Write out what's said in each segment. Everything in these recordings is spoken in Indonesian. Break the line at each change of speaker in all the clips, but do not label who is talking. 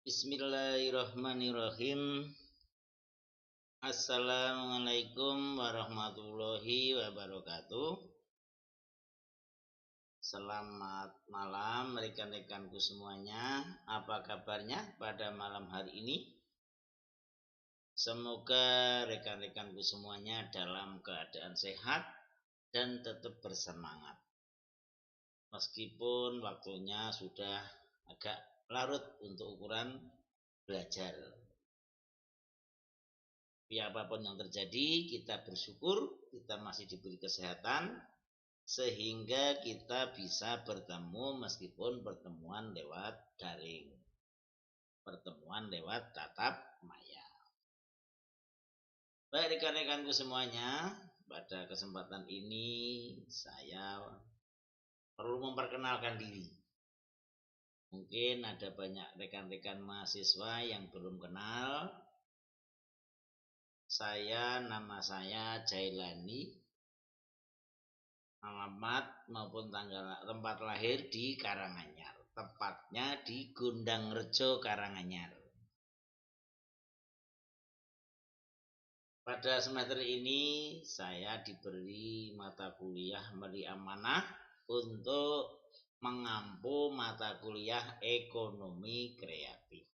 Bismillahirrahmanirrahim. Assalamualaikum warahmatullahi wabarakatuh. Selamat malam rekan-rekanku semuanya. Apa kabarnya pada malam hari ini? Semoga rekan-rekanku semuanya dalam keadaan sehat dan tetap bersemangat. Meskipun waktunya sudah agak larut untuk ukuran belajar. Tapi apapun yang terjadi, kita bersyukur kita masih diberi kesehatan sehingga kita bisa bertemu meskipun pertemuan lewat daring, pertemuan lewat tatap maya. Baik rekan-rekanku semuanya, pada kesempatan ini saya perlu memperkenalkan diri. Mungkin ada banyak rekan-rekan mahasiswa yang belum kenal. Nama saya Jailani. Alamat maupun tempat lahir di Karanganyar. Tepatnya di Gondangrejo, Karanganyar. Pada semester ini saya diberi mata kuliah beri amanah untuk mengampu mata kuliah ekonomi kreatif.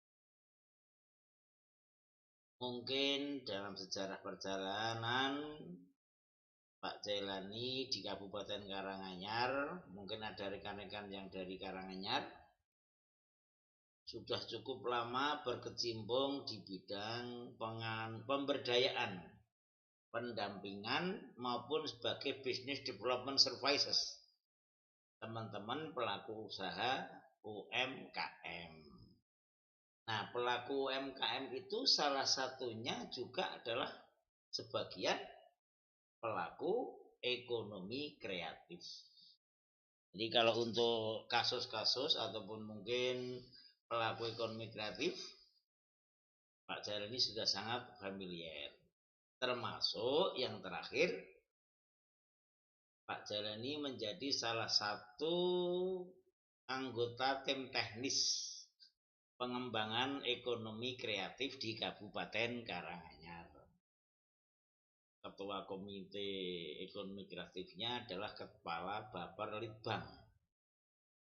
Mungkin dalam sejarah perjalanan Pak Jailani di Kabupaten Karanganyar, mungkin ada rekan-rekan yang dari Karanganyar, sudah cukup lama berkecimpung di bidang pemberdayaan, pendampingan maupun sebagai business development services teman-teman pelaku usaha UMKM. Nah, pelaku UMKM itu salah satunya juga adalah sebagian pelaku ekonomi kreatif. Jadi kalau untuk kasus-kasus ataupun mungkin pelaku ekonomi kreatif, Pak Jailani sudah sangat familiar. Termasuk yang terakhir, Pak Jailani menjadi salah satu anggota tim teknis pengembangan ekonomi kreatif di Kabupaten Karanganyar. Ketua komite ekonomi kreatifnya adalah Kepala Baperlitbang.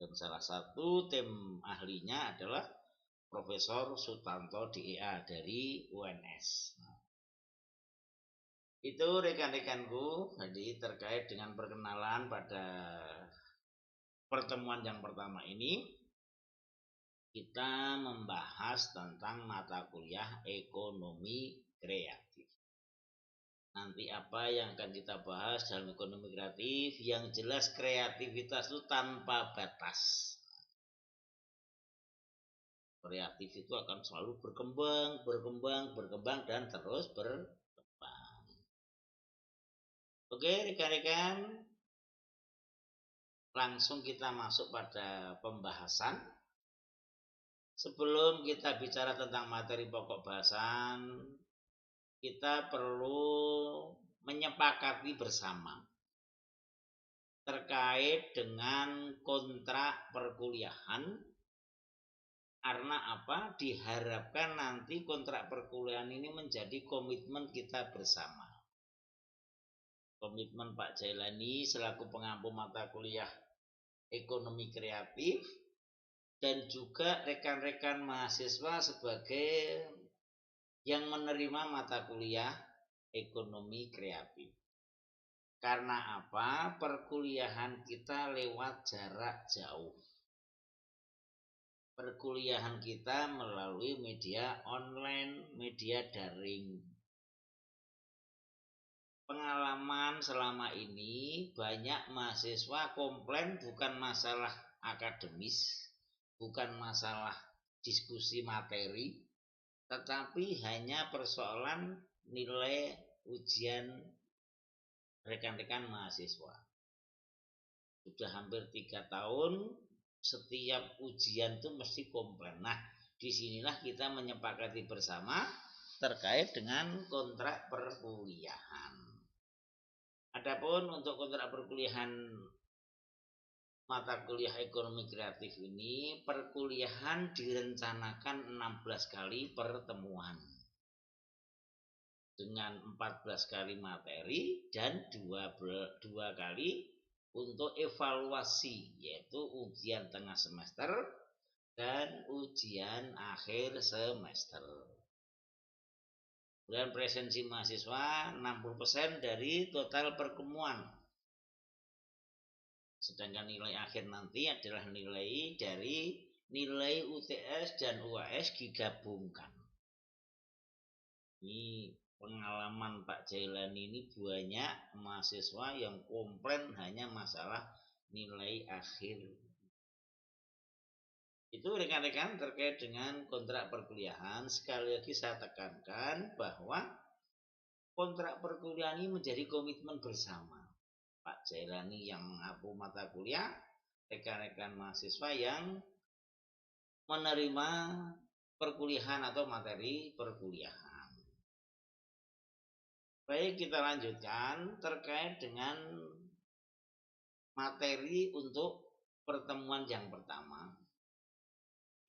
Dan salah satu tim ahlinya adalah Profesor Sutanto DEA dari UNS. Itu rekan-rekanku, jadi terkait dengan perkenalan pada pertemuan yang pertama ini, kita membahas tentang mata kuliah ekonomi kreatif. Nanti apa yang akan kita bahas dalam ekonomi kreatif? Yang jelas kreativitas itu tanpa batas. Kreatif itu akan selalu berkembang dan terus berkembang. Oke rekan-rekan, langsung kita masuk pada pembahasan. Sebelum kita bicara tentang materi pokok bahasan, kita perlu menyepakati bersama terkait dengan kontrak perkuliahan. Karena apa? Diharapkan nanti kontrak perkuliahan ini menjadi komitmen kita bersama. Komitmen Pak Jailani selaku pengampu mata kuliah ekonomi kreatif dan juga rekan-rekan mahasiswa sebagai yang menerima mata kuliah ekonomi kreatif. Karena apa? Perkuliahan kita lewat jarak jauh. Perkuliahan kita melalui media online, media daring. Pengalaman selama ini banyak mahasiswa komplain bukan masalah akademis, bukan masalah diskusi materi, tetapi hanya persoalan nilai ujian rekan-rekan mahasiswa. Sudah hampir 3 tahun setiap ujian itu mesti komplain. Nah, disinilah kita menyepakati bersama terkait dengan kontrak perkuliahan. Adapun untuk kontrak perkuliahan mata kuliah ekonomi kreatif ini perkuliahan direncanakan 16 kali pertemuan dengan 14 kali materi dan dua kali untuk evaluasi, yaitu ujian tengah semester dan ujian akhir semester. Dan presensi mahasiswa 60% dari total pertemuan. Sedangkan nilai akhir nanti adalah nilai dari nilai UTS dan UAS digabungkan. Ini pengalaman Pak Jailani, ini banyak mahasiswa yang komplain hanya masalah nilai akhir. Itu rekan-rekan terkait dengan kontrak perkuliahan. Sekali lagi saya tekankan bahwa kontrak perkuliahan ini menjadi komitmen bersama Pak Jailani yang mengaku mata kuliah, rekan-rekan mahasiswa yang menerima perkuliahan atau materi perkuliahan. Baik, kita lanjutkan terkait dengan materi untuk pertemuan yang pertama.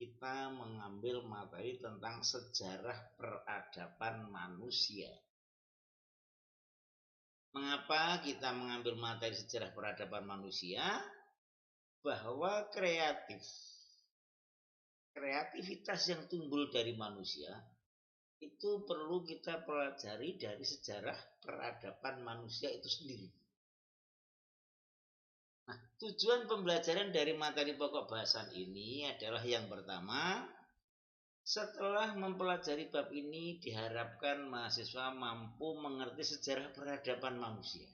Kita mengambil materi tentang sejarah peradaban manusia. Mengapa kita mengambil materi sejarah peradaban manusia? Bahwa kreativitas yang timbul dari manusia itu perlu kita pelajari dari sejarah peradaban manusia itu sendiri. Nah, tujuan pembelajaran dari materi pokok bahasan ini adalah yang pertama, setelah mempelajari bab ini diharapkan mahasiswa mampu mengerti sejarah peradaban manusia.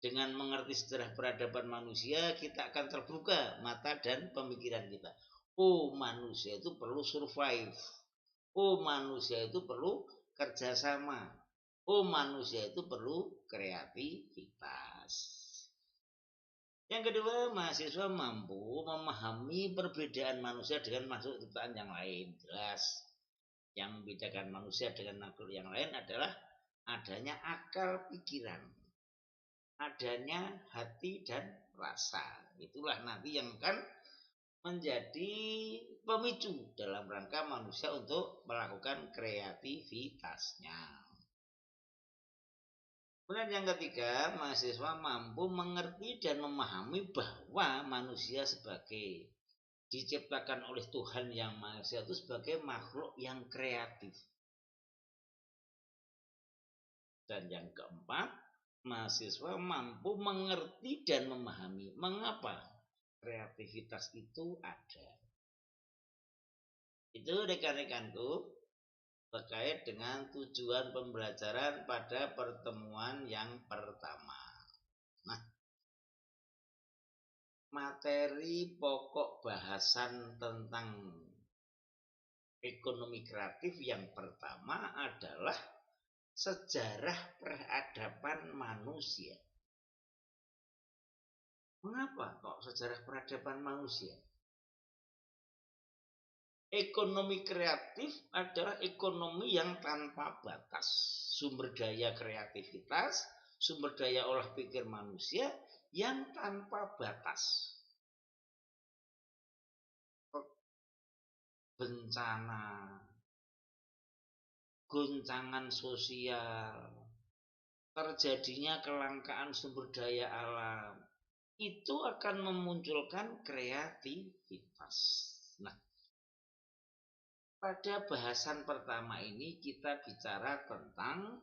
Dengan mengerti sejarah peradaban manusia, kita akan terbuka mata dan pemikiran kita. Oh, manusia itu perlu survive. Oh, manusia itu perlu kerjasama. Oh, manusia itu perlu kreativitas. Yang kedua, mahasiswa mampu memahami perbedaan manusia dengan makhluk ciptaan yang lain. Jelas, yang membedakan manusia dengan makhluk yang lain adalah adanya akal pikiran, adanya hati dan rasa. Itulah nanti yang akan menjadi pemicu dalam rangka manusia untuk melakukan kreativitasnya. Kemudian yang ketiga, mahasiswa mampu mengerti dan memahami bahwa manusia sebagai diciptakan oleh Tuhan Yang Maha Esa itu sebagai makhluk yang kreatif. Dan yang keempat, mahasiswa mampu mengerti dan memahami mengapa kreativitas itu ada. Itu rekan-rekanku terkait dengan tujuan pembelajaran pada pertemuan yang pertama. Nah, materi pokok bahasan tentang ekonomi kreatif yang pertama adalah sejarah peradaban manusia. Mengapa kok sejarah peradaban manusia? Ekonomi kreatif adalah ekonomi yang tanpa batas. Sumber daya kreativitas, sumber daya olah pikir manusia yang tanpa batas. Bencana, goncangan sosial, terjadinya kelangkaan sumber daya alam, itu akan memunculkan kreativitas. Nah, pada bahasan pertama ini kita bicara tentang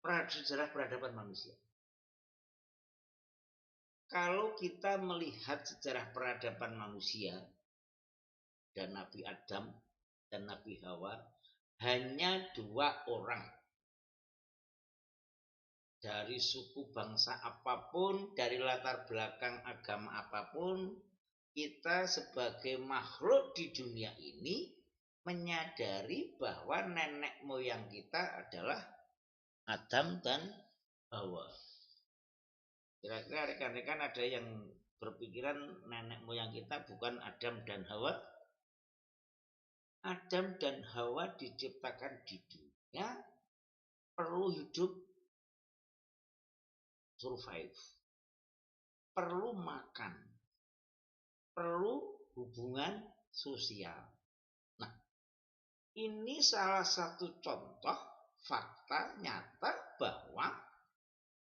sejarah peradaban manusia. Kalau kita melihat sejarah peradaban manusia dan Nabi Adam dan Nabi Hawa, hanya 2 orang dari suku bangsa apapun, dari latar belakang agama apapun, kita sebagai makhluk di dunia ini menyadari bahwa nenek moyang kita adalah Adam dan Hawa. Kira-kira rekan-rekan ada yang berpikiran nenek moyang kita bukan Adam dan Hawa? Adam dan Hawa diciptakan di dunia perlu hidup survive. perlu makan, perlu hubungan sosial. Nah, ini salah satu contoh fakta nyata bahwa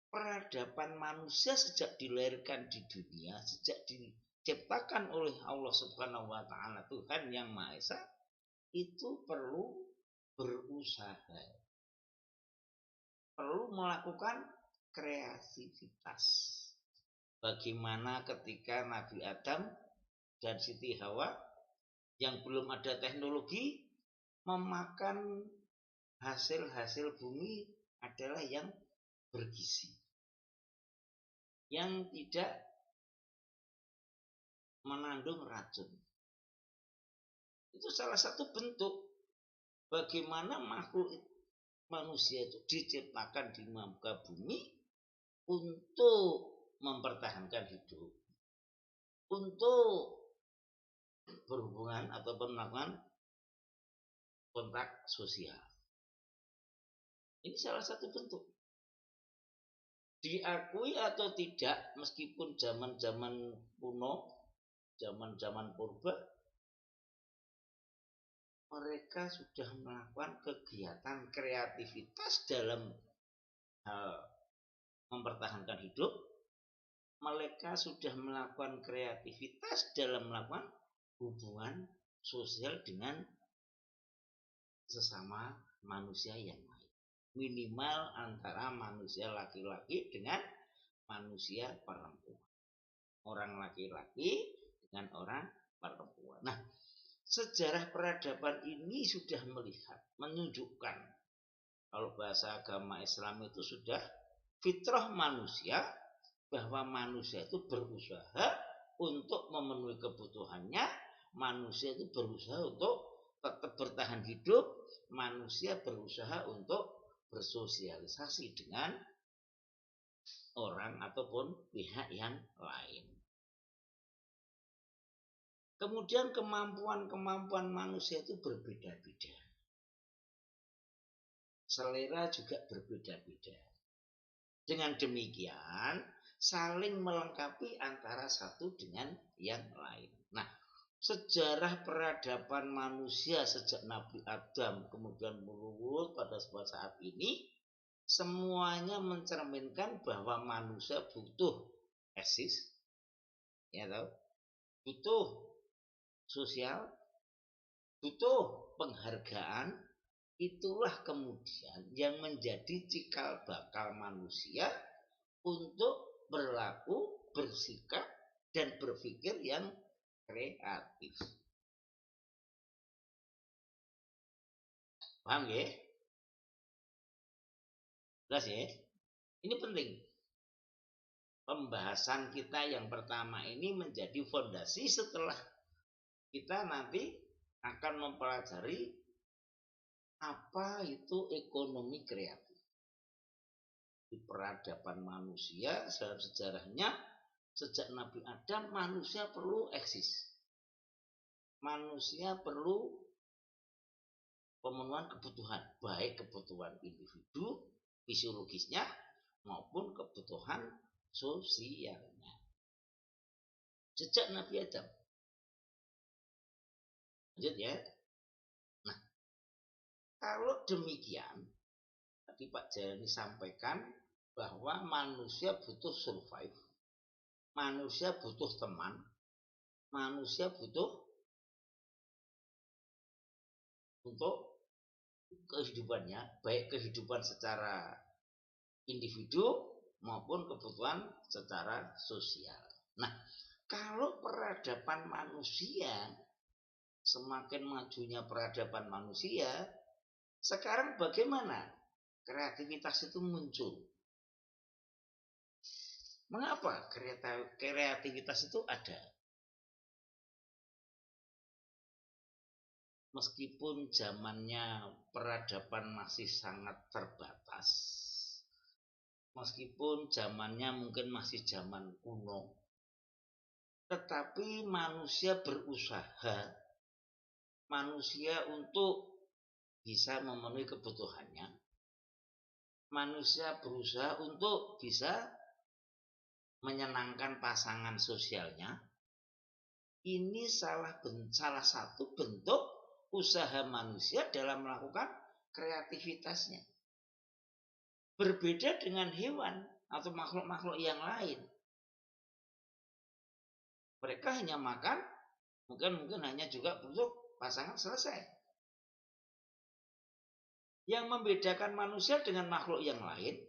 peradaban manusia sejak dilahirkan di dunia, sejak diciptakan oleh Allah Subhanahu wa taala, Tuhan yang Maha Esa, itu perlu berusaha. Perlu melakukan kreativitas. Bagaimana ketika Nabi Adam dan Siti Hawa yang belum ada teknologi memakan hasil-hasil bumi adalah yang bergizi, yang tidak mengandung racun. Itu salah satu bentuk bagaimana makhluk manusia itu diciptakan di muka bumi untuk mempertahankan hidup, untuk berhubungan atau melakukan kontak sosial. Ini salah satu bentuk. Diakui atau tidak, meskipun zaman-zaman kuno, zaman-zaman purba, mereka sudah melakukan kegiatan kreativitas dalam hal mempertahankan hidup. Mereka sudah melakukan kreativitas dalam melakukan hubungan sosial dengan sesama manusia yang lain. Minimal antara manusia laki-laki dengan manusia perempuan. Orang laki-laki dengan orang perempuan. Nah, sejarah peradaban ini sudah melihat, menunjukkan kalau bahasa agama Islam itu sudah fitrah manusia, bahwa manusia itu berusaha untuk memenuhi kebutuhannya, manusia itu berusaha untuk tetap bertahan hidup, manusia berusaha untuk bersosialisasi dengan orang ataupun pihak yang lain. Kemudian kemampuan manusia itu berbeda-beda. Selera juga berbeda-beda. Dengan demikian, saling melengkapi antara satu dengan yang lain. Nah, sejarah peradaban manusia sejak Nabi Adam kemudian berurut pada sebuah saat ini, semuanya mencerminkan bahwa manusia butuh eksis, ya tahu, butuh sosial, butuh penghargaan. Itulah kemudian yang menjadi cikal bakal manusia untuk berlaku, bersikap, dan berpikir yang kreatif. Paham ya? Jelas ya? Ini penting. Pembahasan kita yang pertama ini menjadi fondasi setelah kita nanti akan mempelajari apa itu ekonomi kreatif. Di peradaban manusia dalam sejarahnya sejak Nabi Adam, manusia perlu eksis. Manusia perlu pemenuhan kebutuhan, baik kebutuhan individu fisiologisnya maupun kebutuhan sosialnya. Sejak Nabi Adam. Lanjut ya. Nah, kalau demikian, tadi Pak Jayani sampaikan bahwa manusia butuh survive, manusia butuh teman, manusia butuh untuk kehidupannya, baik kehidupan secara individu maupun kebutuhan secara sosial. Nah, kalau peradaban manusia, semakin majunya peradaban manusia, sekarang bagaimana kreativitas itu muncul? Mengapa kreativitas itu ada? Meskipun zamannya peradaban masih sangat terbatas, meskipun zamannya mungkin masih zaman kuno, tetapi manusia berusaha, manusia untuk bisa memenuhi kebutuhannya, manusia berusaha untuk bisa menyenangkan pasangan sosialnya, ini salah satu bentuk usaha manusia dalam melakukan kreativitasnya. Berbeda dengan hewan atau makhluk-makhluk yang lain. Mereka hanya makan, mungkin hanya juga untuk pasangan, selesai. Yang membedakan manusia dengan makhluk yang lain,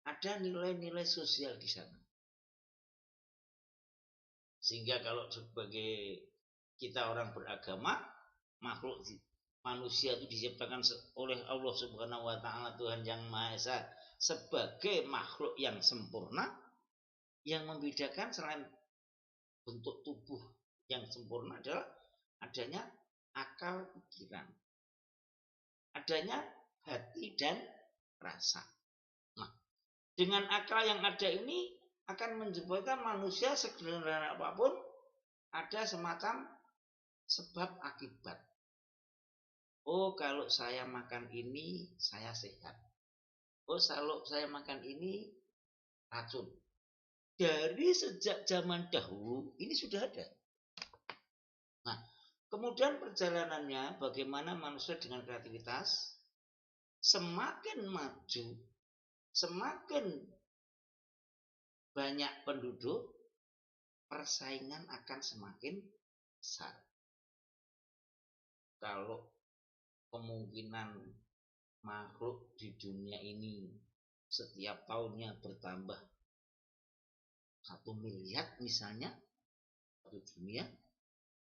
ada nilai-nilai sosial di sana. Sehingga kalau sebagai kita orang beragama, manusia itu diciptakan oleh Allah Subhanahu wa taala, Tuhan yang Maha Esa, sebagai makhluk yang sempurna. Yang membedakan selain bentuk tubuh yang sempurna adalah adanya akal pikiran, adanya hati dan rasa. Nah, dengan akal yang ada ini akan menyebabkan manusia sederhana apapun ada semacam sebab akibat. Oh, kalau saya makan ini saya sehat. Oh, kalau saya makan ini racun. Dari sejak zaman dahulu ini sudah ada. Nah, kemudian perjalanannya bagaimana manusia dengan kreativitas semakin maju, semakin banyak penduduk, persaingan akan semakin besar. Kalau kemungkinan makhluk di dunia ini setiap tahunnya bertambah 1 miliar misalnya, satu dunia,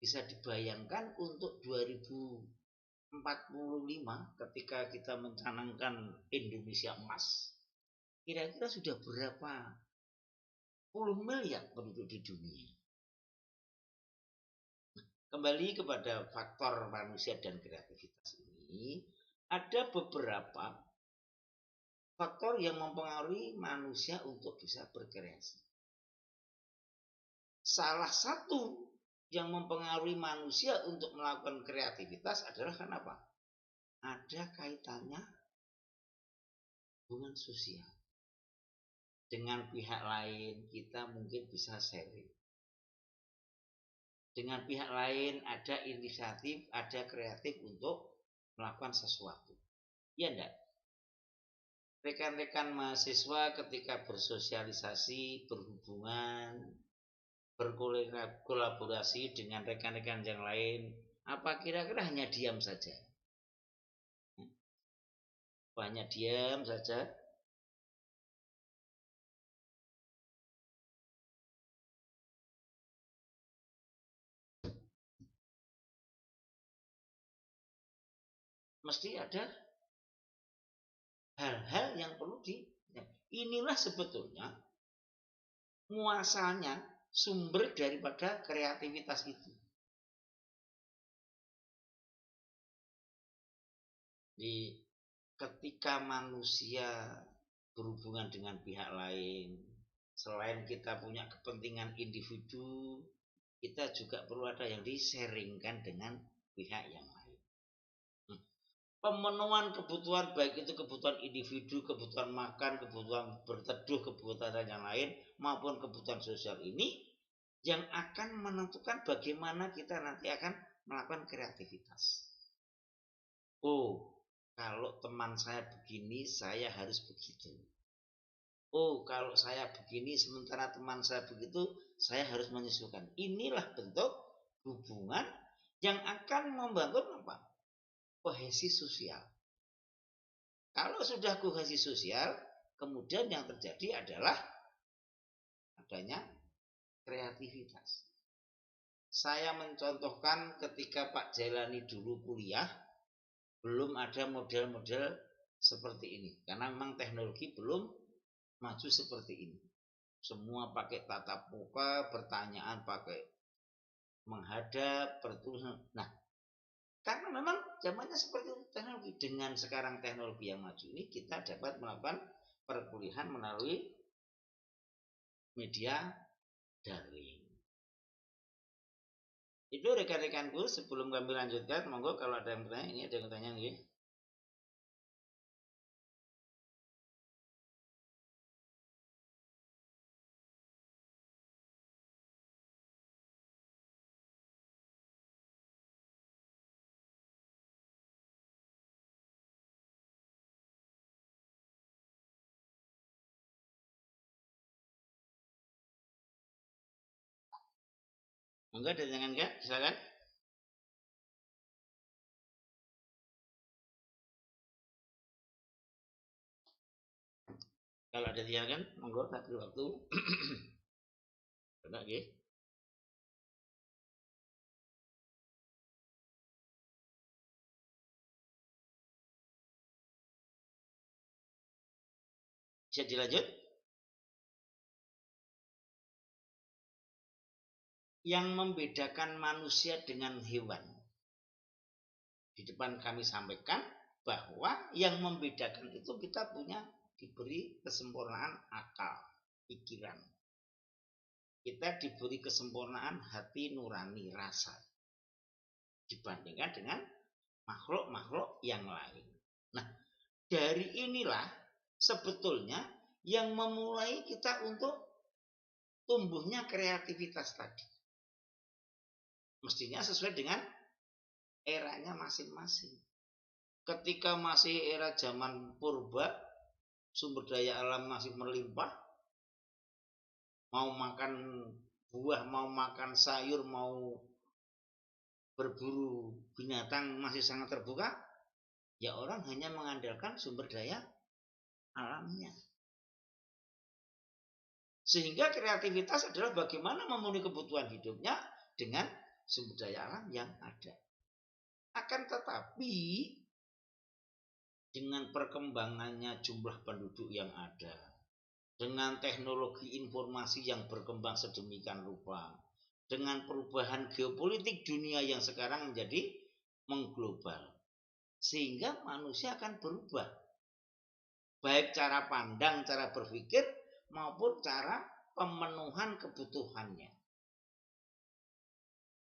bisa dibayangkan untuk 2045 ketika kita mencanangkan Indonesia emas, kira-kira sudah berapa puluh miliar penduduk di dunia. Kembali kepada faktor manusia dan kreativitas ini, ada beberapa faktor yang mempengaruhi manusia untuk bisa berkreasi. Salah satu yang mempengaruhi manusia untuk melakukan kreativitas adalah kenapa? Ada kaitannya hubungan sosial. Dengan pihak lain kita mungkin bisa sharing. Dengan pihak lain ada inisiatif, ada kreatif untuk melakukan sesuatu. Ya enggak? Rekan-rekan mahasiswa ketika bersosialisasi, berhubungan, berkolaborasi dengan rekan-rekan yang lain, apa kira-kira hanya diam saja? Hanya diam saja? Mesti ada hal-hal yang perlu inilah sebetulnya muasalnya, sumber daripada kreativitas itu. Di ketika manusia berhubungan dengan pihak lain, selain kita punya kepentingan individu, kita juga perlu ada yang di-sharingkan dengan pihak yang lain. Pemenuhan kebutuhan, baik itu kebutuhan individu, kebutuhan makan, kebutuhan berteduh, kebutuhan yang lain, maupun kebutuhan sosial ini yang akan menentukan bagaimana kita nanti akan melakukan kreativitas. Oh, kalau teman saya begini, saya harus begitu. Oh, kalau saya begini, sementara teman saya begitu, saya harus menyesuaikan. Inilah bentuk hubungan yang akan membangun apa? Kohesi sosial. Kalau sudah kohesi sosial, kemudian yang terjadi adalah adanya kreativitas. Saya mencontohkan ketika Pak Jailani dulu kuliah, belum ada model-model seperti ini. Karena memang teknologi belum maju seperti ini. Semua pakai tatap muka, pertanyaan pakai menghadap, bertulis. Nah, karena memang zamannya seperti itu teknologi. Dengan sekarang teknologi yang maju ini, kita dapat melakukan perkuliahan melalui media daring. Itu rekan-rekanku, sebelum kami lanjutkan, monggo kalau ada yang bertanya, ini ada yang bertanya nih. Enggak ada jangan enggak, silakan. Kalau ada kan, monggo tak beri waktu. Enggak nggih. Bisa dilanjut? Yang membedakan manusia dengan hewan. Di depan kami sampaikan bahwa yang membedakan itu kita punya diberi kesempurnaan akal, pikiran. Kita diberi kesempurnaan hati nurani, rasa. Dibandingkan dengan makhluk-makhluk yang lain. Nah, dari inilah sebetulnya yang memulai kita untuk tumbuhnya kreativitas tadi. Mestinya sesuai dengan eranya masing-masing. Ketika masih era zaman purba, sumber daya alam masih melimpah, mau makan buah, mau makan sayur, mau berburu binatang masih sangat terbuka, ya orang hanya mengandalkan sumber daya alamnya. Sehingga kreativitas adalah bagaimana memenuhi kebutuhan hidupnya dengan sumber daya alam yang ada. Akan tetapi dengan perkembangannya jumlah penduduk yang ada, dengan teknologi informasi yang berkembang sedemikian rupa, dengan perubahan geopolitik dunia yang sekarang menjadi mengglobal, sehingga manusia akan berubah, baik cara pandang, cara berpikir maupun cara pemenuhan kebutuhannya.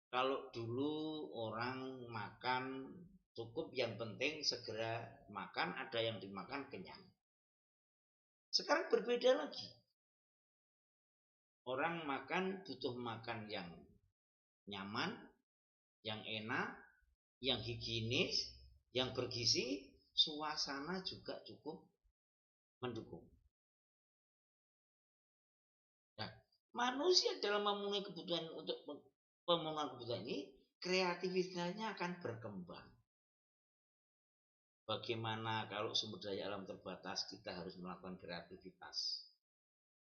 Kalau dulu orang makan cukup, yang penting segera makan, ada yang dimakan kenyang. Sekarang berbeda lagi. Orang makan butuh makan yang nyaman, yang enak, yang higienis, yang bergizi, suasana juga cukup mendukung. Nah, manusia dalam memenuhi kebutuhan, untuk pemenuhan kebutuhan ini, kreativitasnya akan berkembang. Bagaimana kalau sumber daya alam terbatas, kita harus melakukan kreativitas.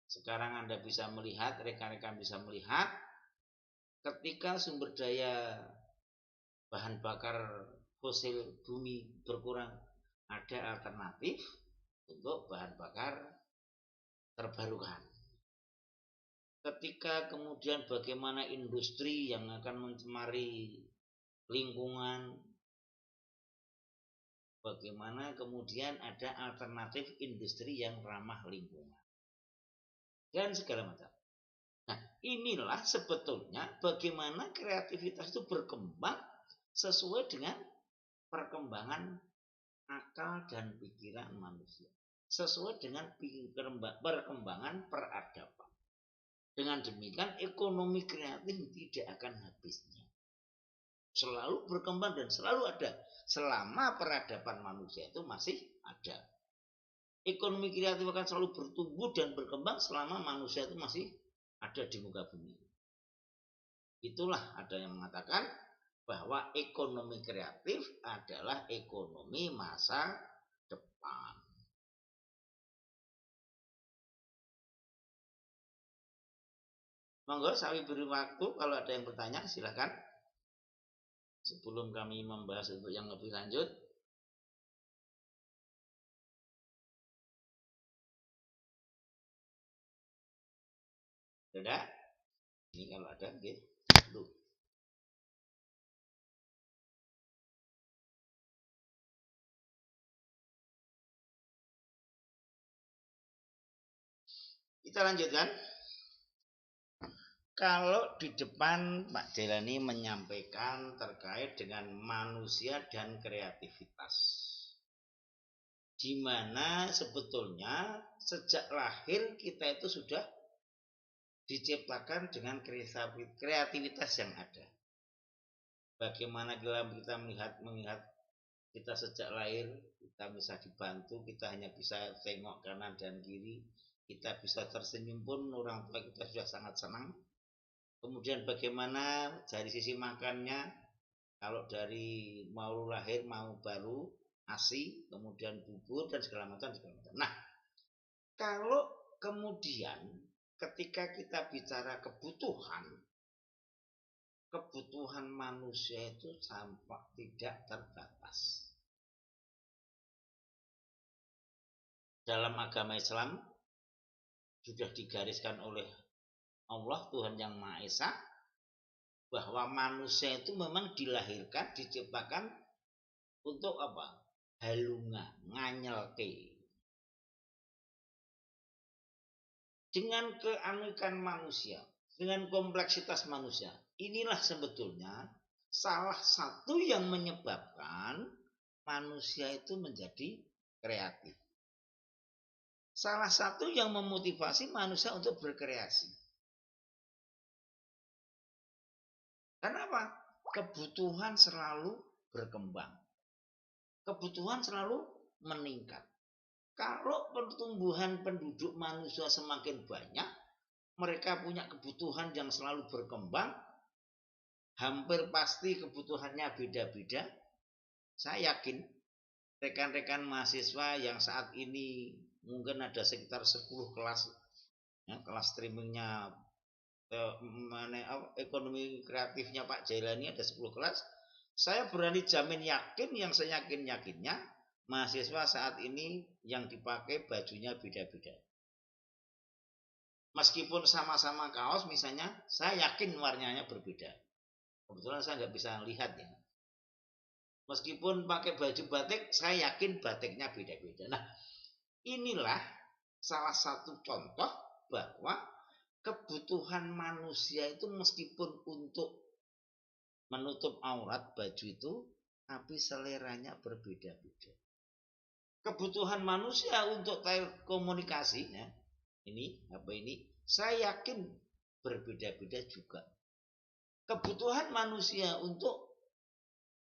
Sekarang Anda bisa melihat, rekan-rekan bisa melihat, ketika sumber daya bahan bakar fosil bumi berkurang, ada alternatif untuk bahan bakar terbarukan. Ketika kemudian bagaimana industri yang akan mencemari lingkungan, bagaimana kemudian ada alternatif industri yang ramah lingkungan, dan segala macam. Nah, inilah sebetulnya bagaimana kreativitas itu berkembang sesuai dengan perkembangan akal dan pikiran manusia, sesuai dengan perkembangan peradaban. Dengan demikian ekonomi kreatif tidak akan habisnya, selalu berkembang dan selalu ada selama peradaban manusia itu masih ada. Ekonomi kreatif akan selalu bertumbuh dan berkembang selama manusia itu masih ada di muka bumi. Itulah ada yang mengatakan bahwa ekonomi kreatif adalah ekonomi masa depan. Monggo saya beri waktu, kalau ada yang bertanya silakan sebelum kami membahas untuk yang lebih lanjut. Sudah? Ini kalau ada, dulu. Kita lanjutkan. Kalau di depan Pak Jelani menyampaikan terkait dengan manusia dan kreativitas, di mana sebetulnya sejak lahir kita itu sudah diciptakan dengan kreativitas yang ada. Bagaimana kita melihat kita sejak lahir, kita bisa dibantu, kita hanya bisa tengok kanan dan kiri, kita bisa tersenyum pun orang tua kita sudah sangat senang. Kemudian bagaimana dari sisi makannya, kalau dari mau lahir mau baru ASI, kemudian bubur dan segala macam. Nah, kalau kemudian ketika kita bicara kebutuhan manusia itu tampak tidak terbatas. Dalam agama Islam sudah digariskan oleh Allah Tuhan Yang Maha Esa bahwa manusia itu memang dilahirkan, diciptakan untuk apa? Halunga, nganyelke. Dengan keanekan manusia, dengan kompleksitas manusia, inilah sebetulnya salah satu yang menyebabkan manusia itu menjadi kreatif. Salah satu yang memotivasi manusia untuk berkreasi. Kenapa? Kebutuhan selalu berkembang. Kebutuhan selalu meningkat. Kalau pertumbuhan penduduk manusia semakin banyak, mereka punya kebutuhan yang selalu berkembang, hampir pasti kebutuhannya beda-beda. Saya yakin rekan-rekan mahasiswa yang saat ini mungkin ada sekitar 10 kelas, ya, kelas streamingnya ekonomi kreatifnya Pak Jailani ada 10 kelas. Saya berani jamin yakin, yang saya yakin-yakinnya mahasiswa saat ini yang dipakai bajunya beda-beda. Meskipun sama-sama kaos misalnya, saya yakin warnanya berbeda. Kebetulan saya nggak bisa lihat ya. Meskipun pakai baju batik, saya yakin batiknya beda-beda. Nah, inilah salah satu contoh bahwa kebutuhan manusia itu meskipun untuk menutup aurat baju itu, tapi seleranya berbeda-beda. Kebutuhan manusia untuk telekomunikasi, ya, ini apa ini? Saya yakin berbeda-beda juga. Kebutuhan manusia untuk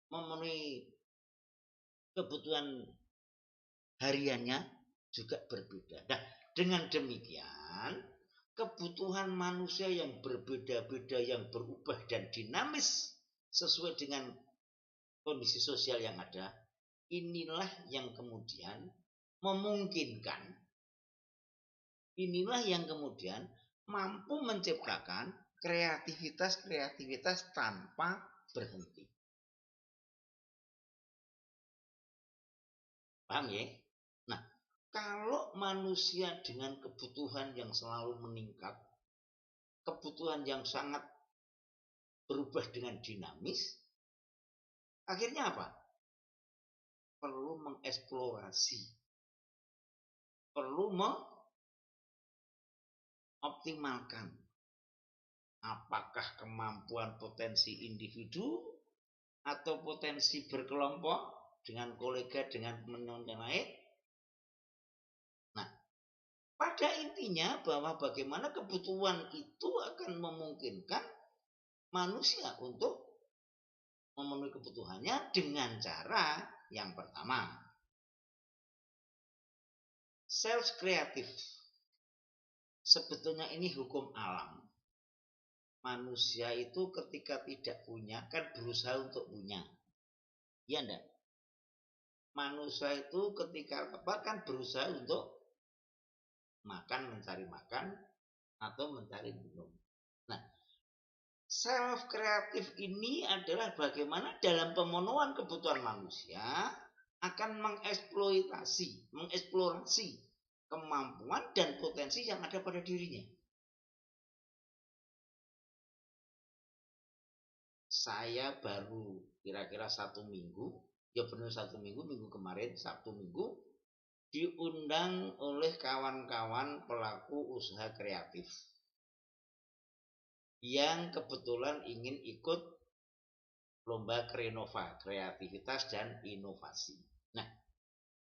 memenuhi kebutuhan hariannya juga berbeda. Nah, dengan demikian kebutuhan manusia yang berbeda-beda, yang berubah dan dinamis sesuai dengan kondisi sosial yang ada, inilah yang kemudian memungkinkan, inilah yang kemudian mampu menciptakan kreativitas tanpa berhenti. Paham ya? Nah, kalau manusia dengan kebutuhan yang selalu meningkat, kebutuhan yang sangat berubah dengan dinamis, akhirnya apa? Perlu mengeksplorasi, perlu mengoptimalkan apakah kemampuan potensi individu atau potensi berkelompok dengan kolega, dengan teman-teman yang lain. Nah, pada intinya bahwa bagaimana kebutuhan itu akan memungkinkan manusia untuk memenuhi kebutuhannya dengan cara yang pertama, self kreatif. Sebetulnya ini hukum alam. Manusia itu ketika tidak punya kan berusaha untuk punya. Iya enggak? Manusia itu ketika kan berusaha untuk makan, mencari makan atau mencari minum. Nah, self kreatif ini adalah bagaimana dalam pemenuhan kebutuhan manusia akan mengeksplorasi kemampuan dan potensi yang ada pada dirinya. Saya baru kira-kira 1 minggu, ya benar 1 minggu, minggu kemarin, Sabtu Minggu, diundang oleh kawan-kawan pelaku usaha kreatif yang kebetulan ingin ikut lomba Krenova, kreativitas dan inovasi. Nah,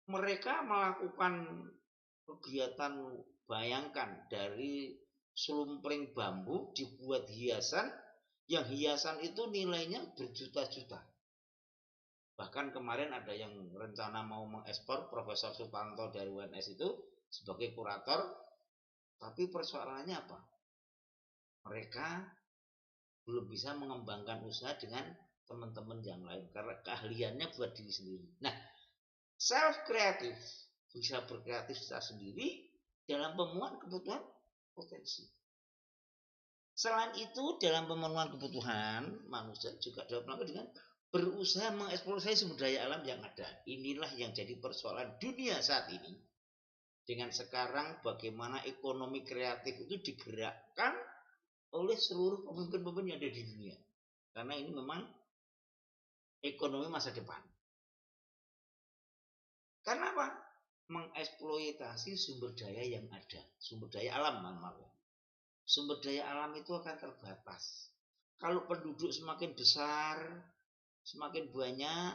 mereka melakukan kegiatan, bayangkan, dari selumpring bambu dibuat hiasan, yang hiasan itu nilainya berjuta-juta. Bahkan kemarin ada yang rencana mau mengekspor, Profesor Sutanto dari UNS itu sebagai kurator, tapi persoalannya apa? Mereka belum bisa mengembangkan usaha dengan teman-teman yang lain karena keahliannya buat diri sendiri. Nah, self kreatif, bisa berkreatif secara sendiri dalam pemenuhan kebutuhan potensi. Selain itu, dalam pemenuhan kebutuhan manusia juga dapat melakukan dengan berusaha mengeksplorasi sumber daya alam yang ada. Inilah yang jadi persoalan dunia saat ini. Dengan sekarang bagaimana ekonomi kreatif itu digerakkan oleh seluruh pemimpin-pemimpin yang ada di dunia. Karena ini memang ekonomi masa depan. Karena apa? Mengeksploitasi sumber daya yang ada. Sumber daya alam, sumber daya alam itu akan terbatas. Kalau penduduk semakin besar, semakin banyak,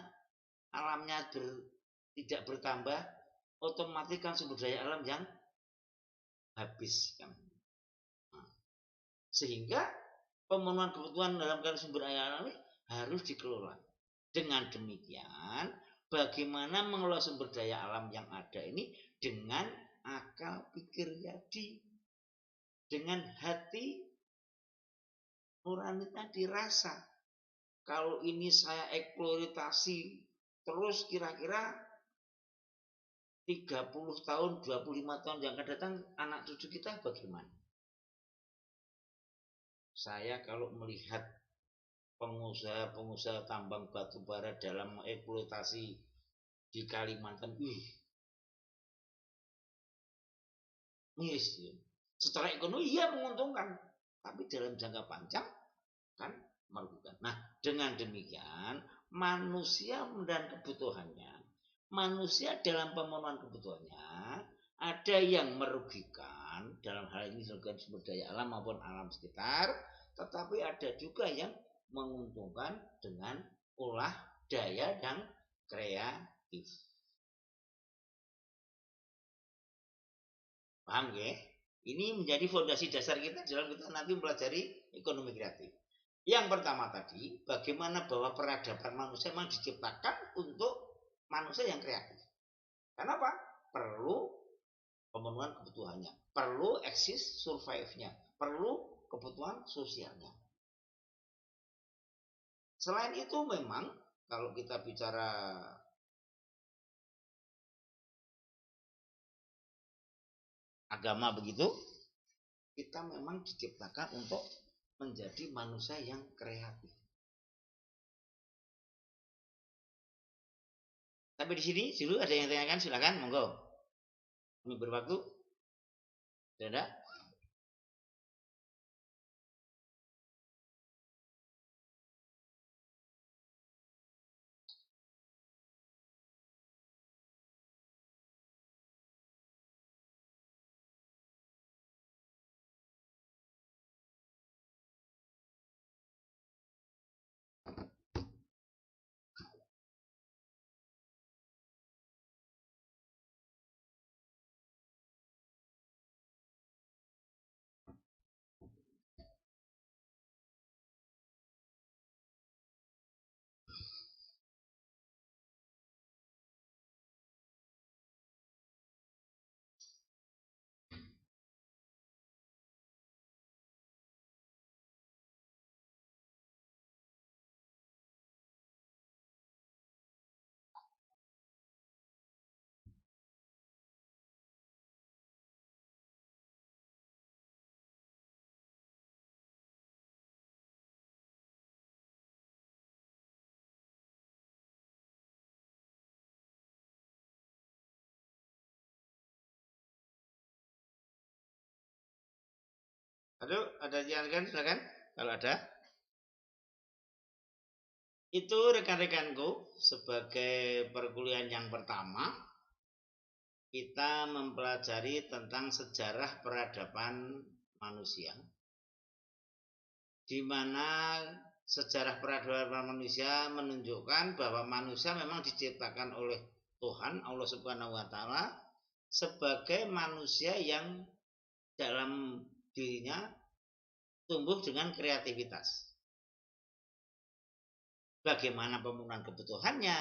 alamnya tidak bertambah, otomatis kan sumber daya alam yang habis kan. Sehingga pemenuhan kebutuhan dalam sumber daya alam ini harus dikelola. Dengan demikian, bagaimana mengelola sumber daya alam yang ada ini dengan akal pikir jadi, dengan hati nurani tadi rasa. Kalau ini saya eksploitasi terus kira-kira 30 tahun, 25 tahun yang akan datang anak cucu kita bagaimana? Saya kalau melihat pengusaha-pengusaha tambang batu bara dalam eksploitasi di Kalimantan, miris ya. Secara ekonomi iya menguntungkan, tapi dalam jangka panjang kan merugikan. Nah, dengan demikian manusia dan kebutuhannya, manusia dalam pemenuhan kebutuhannya ada yang merugikan dalam hal ini merugikan sumber daya alam maupun alam sekitar, tetapi ada juga yang menguntungkan dengan olah daya yang kreatif. Paham ya? Ini menjadi fondasi dasar kita dalam kita nanti mempelajari ekonomi kreatif. Yang pertama tadi, bagaimana bahwa peradaban manusia memang diciptakan untuk manusia yang kreatif. Kenapa? Perlu pemenuhan kebutuhannya, perlu eksis survive-nya, perlu kebutuhan sosialnya. Selain itu memang kalau kita bicara agama begitu, kita memang diciptakan untuk menjadi manusia yang kreatif. Tapi di sini dulu ada yang tanyakan, silakan monggo. Ini berwaktu. Tidak? Aduh, ada yang kan, silakan. Kalau ada, itu rekan-rekanku sebagai perkuliahan yang pertama kita mempelajari tentang sejarah peradaban manusia, di mana sejarah peradaban manusia menunjukkan bahwa manusia memang diciptakan oleh Tuhan Allah Subhanahu wa taala sebagai manusia yang dalam dirinya tumbuh dengan kreativitas. Bagaimana pemenuhan kebutuhannya,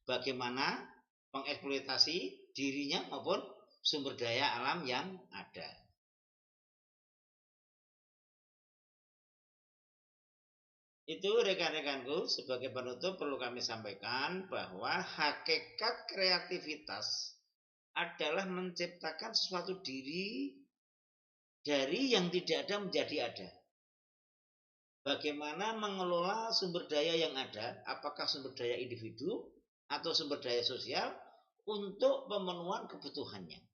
bagaimana mengeksploitasi dirinya maupun sumber daya alam yang ada. Itu rekan-rekanku, sebagai penutup perlu kami sampaikan bahwa hakikat kreativitas adalah menciptakan sesuatu diri dari yang tidak ada menjadi ada. Bagaimana mengelola sumber daya yang ada, apakah sumber daya individu atau sumber daya sosial untuk pemenuhan kebutuhannya.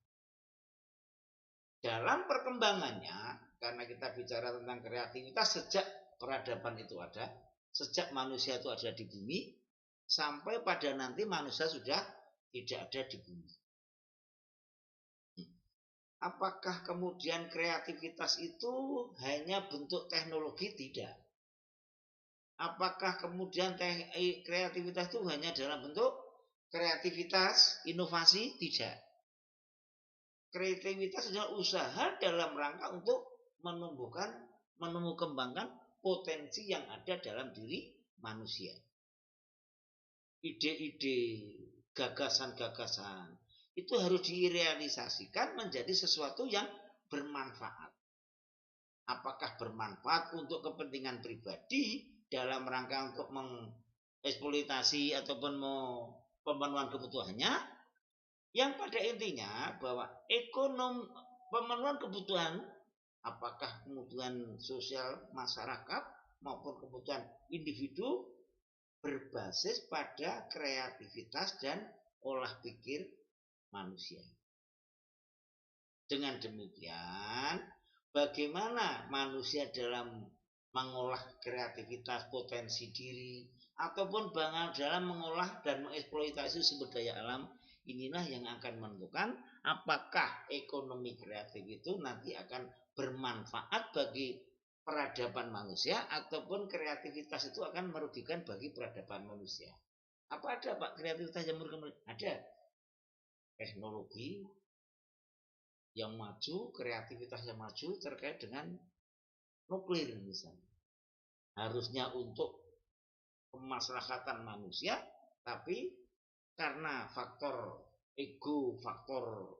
Dalam perkembangannya, karena kita bicara tentang kreativitas sejak peradaban itu ada, sejak manusia itu ada di bumi, sampai pada nanti manusia sudah tidak ada di bumi. Apakah kemudian kreativitas itu hanya bentuk teknologi? Tidak. Apakah kemudian kreativitas itu hanya dalam bentuk kreativitas, inovasi? Tidak. Kreativitas adalah usaha dalam rangka untuk kembangkan potensi yang ada dalam diri manusia. Ide-ide, gagasan-gagasan itu harus direalisasikan menjadi sesuatu yang bermanfaat. Apakah bermanfaat untuk kepentingan pribadi dalam rangka untuk mengeksploitasi ataupun pemenuhan kebutuhannya, yang pada intinya bahwa pemenuhan kebutuhan, apakah kebutuhan sosial masyarakat maupun kebutuhan individu, berbasis pada kreativitas dan olah pikir manusia. Dengan demikian, bagaimana manusia dalam mengolah kreativitas potensi diri ataupun dalam mengolah dan mengeksploitasi sumber daya alam, inilah yang akan menentukan apakah ekonomi kreatif itu nanti akan bermanfaat bagi peradaban manusia ataupun kreativitas itu akan merugikan bagi peradaban manusia. Apa ada Pak kreativitas yang merugikan? Ada. Teknologi yang maju, kreativitas yang maju terkait dengan nuklir misalnya. Harusnya untuk kemaslahatan manusia, tapi karena faktor ego, faktor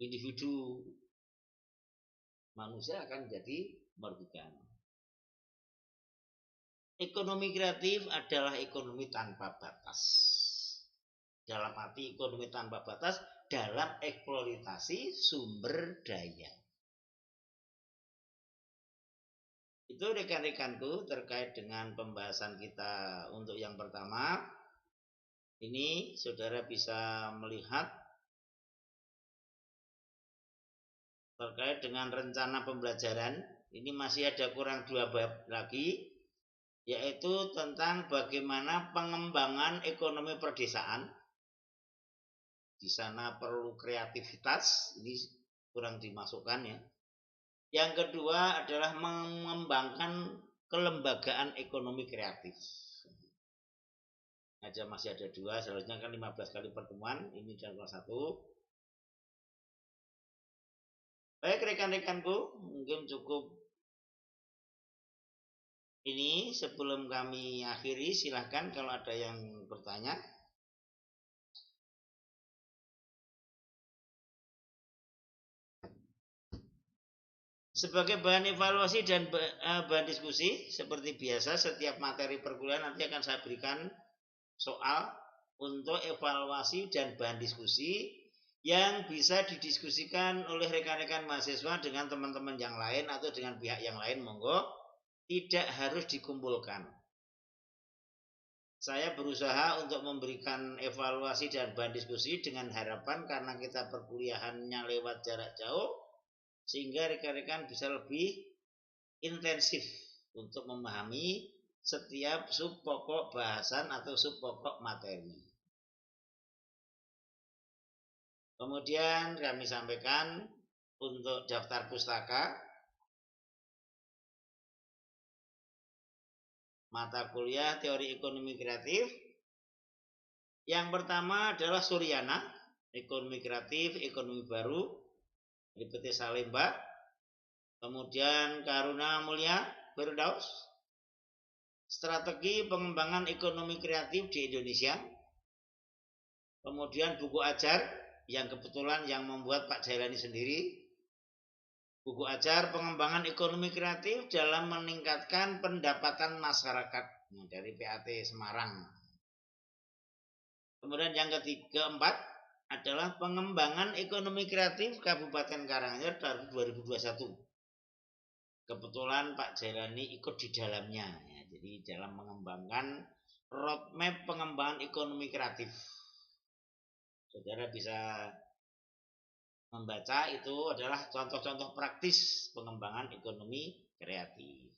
individu, manusia akan jadi merugikan. Ekonomi kreatif adalah ekonomi tanpa batas. Dalam arti ekonomi tanpa batas dalam eksploitasi sumber daya. Itu rekan-rekanku terkait dengan pembahasan kita untuk yang pertama. Ini saudara bisa melihat terkait dengan rencana pembelajaran. Ini masih ada kurang 2 bab lagi, yaitu tentang bagaimana pengembangan ekonomi perdesaan. Di sana perlu kreativitas, ini kurang dimasukkan ya. Yang kedua adalah mengembangkan kelembagaan ekonomi kreatif. Masih ada 2, seharusnya kan 15 kali pertemuan, ini adalah 1. Baik rekan-rekanku, mungkin cukup ini. Sebelum kami akhiri, silahkan kalau ada yang bertanya. Sebagai bahan evaluasi dan bahan diskusi, seperti biasa setiap materi perkuliahan nanti akan saya berikan soal untuk evaluasi dan bahan diskusi yang bisa didiskusikan oleh rekan-rekan mahasiswa dengan teman-teman yang lain atau dengan pihak yang lain, monggo, tidak harus dikumpulkan. Saya berusaha untuk memberikan evaluasi dan bahan diskusi dengan harapan karena kita perkuliahannya lewat jarak jauh, sehingga rekan-rekan bisa lebih intensif untuk memahami setiap sub pokok bahasan atau sub pokok materi. Kemudian kami sampaikan untuk daftar pustaka mata kuliah teori ekonomi kreatif. Yang pertama adalah Suryana, ekonomi kreatif, ekonomi baru, IPT Salemba. Kemudian Karuna Mulia Firdaus, strategi pengembangan ekonomi kreatif di Indonesia. Kemudian buku ajar yang kebetulan yang membuat Pak Jailani sendiri. Buku ajar pengembangan ekonomi kreatif dalam meningkatkan pendapatan masyarakat dari PAT Semarang. Kemudian yang keempat adalah pengembangan ekonomi kreatif Kabupaten Karanganyar tahun 2021. Kebetulan Pak Jailani ikut di dalamnya, ya, jadi dalam mengembangkan roadmap pengembangan ekonomi kreatif. Saudara bisa membaca, itu adalah contoh-contoh praktis pengembangan ekonomi kreatif.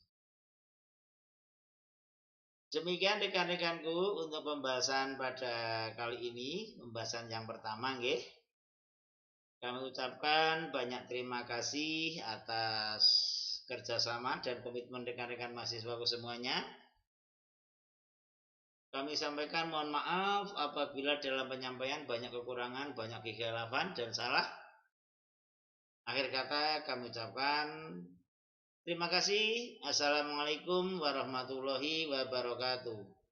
Demikian rekan-rekanku untuk pembahasan pada kali ini, pembahasan yang pertama nggih. Kami ucapkan banyak terima kasih atas kerjasama dan komitmen rekan-rekan mahasiswaku semuanya. Kami sampaikan mohon maaf apabila dalam penyampaian banyak kekurangan, banyak kekhilafan dan salah. Akhir kata kami ucapkan terima kasih. Assalamualaikum warahmatullahi wabarakatuh.